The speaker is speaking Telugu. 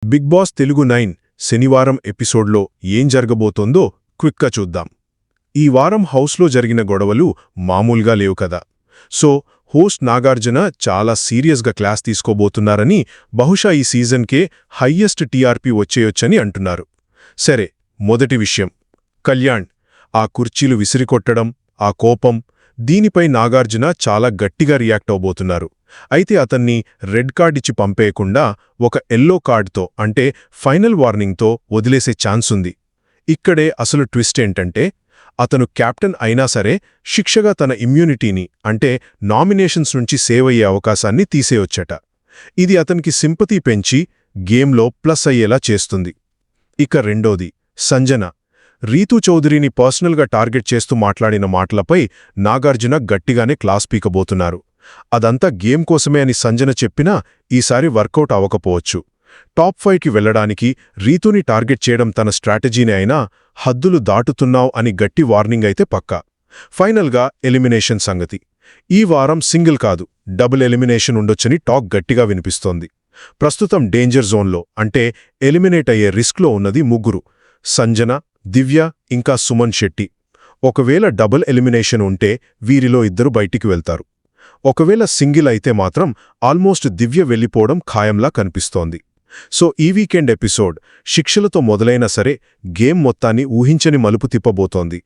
బిగ్ బాస్ తెలుగు 9 శనివారం ఎపిసోడ్లో ఏం జరగబోతోందో క్విక్గా చూద్దాం. ఈ వారం హౌస్లో జరిగిన గొడవలు మామూలుగా లేవు కదా. సో హోస్ట్ నాగార్జున చాలా సీరియస్గా క్లాస్ తీసుకోబోతున్నారని, బహుశా ఈ సీజన్కే హయ్యెస్ట్ టీఆర్పీ వచ్చేయొచ్చని అంటున్నారు. సరే, మొదటి విషయం కళ్యాణ్. ఆ కుర్చీలు విసిరికొట్టడం, ఆ కోపం, దీనిపై నాగార్జున చాలా గట్టిగా రియాక్ట్ అవబోతున్నారు. అయితే అతన్ని రెడ్ కార్డ్ ఇచ్చి పంపేయకుండా ఒక ఎల్లో కార్డ్తో, అంటే ఫైనల్ వార్నింగ్తో వదిలేసే ఛాన్సుంది. ఇక్కడే అసలు ట్విస్ట్ ఏంటంటే, అతను కెప్టెన్ అయినా సరే శిక్షగా తన ఇమ్యూనిటీని, అంటే నామినేషన్స్ నుంచి సేవ్ అయ్యే అవకాశాన్ని తీసేయొచ్చట. ఇది అతనికి సింపతి పెంచి గేమ్లో ప్లస్ అయ్యేలా చేస్తుంది. ఇక రెండోది సంజన. రీతూ చౌదరిని పర్సనల్గా టార్గెట్ చేస్తూ మాట్లాడిన మాటలపై నాగార్జున గట్టిగానే క్లాస్ పీకబోతున్నారు. అదంతా గేమ్ కోసమే అని సంజన చెప్పినా ఈసారి వర్కౌట్ అవ్వకపోవచ్చు. టాప్ 5కి వెళ్లడానికి రీతూని టార్గెట్ చేయడం తన స్ట్రాటజీనే అయినా హద్దులు దాటుతున్నావ్ అని గట్టి వార్నింగ్ అయితే పక్కా. ఫైనల్గా ఎలిమినేషన్ సంగతి. ఈ వారం సింగిల్ కాదు, డబుల్ ఎలిమినేషన్ ఉండొచ్చని టాక్ గట్టిగా వినిపిస్తోంది. ప్రస్తుతం డేంజర్ జోన్లో, అంటే ఎలిమినేట్ అయ్యే రిస్క్లో ఉన్నది ముగ్గురు: సంజన, దివ్య, ఇంకా సుమన్ శెట్టి. ఒకవేళ డబుల్ ఎలిమినేషన్ ఉంటే వీరిలో ఇద్దరు బయటికి వెళ్తారు. ఒకవేళ సింగిల్ అయితే మాత్రం ఆల్మోస్ట్ దివ్య వెళ్ళిపోవడం ఖాయంలా కనిపిస్తోంది. సో ఈ వీకెండ్ ఎపిసోడ్ శిక్షలతో మొదలైనా సరే గేమ్ మొత్తాన్ని ఊహించని మలుపు తిప్పబోతోంది.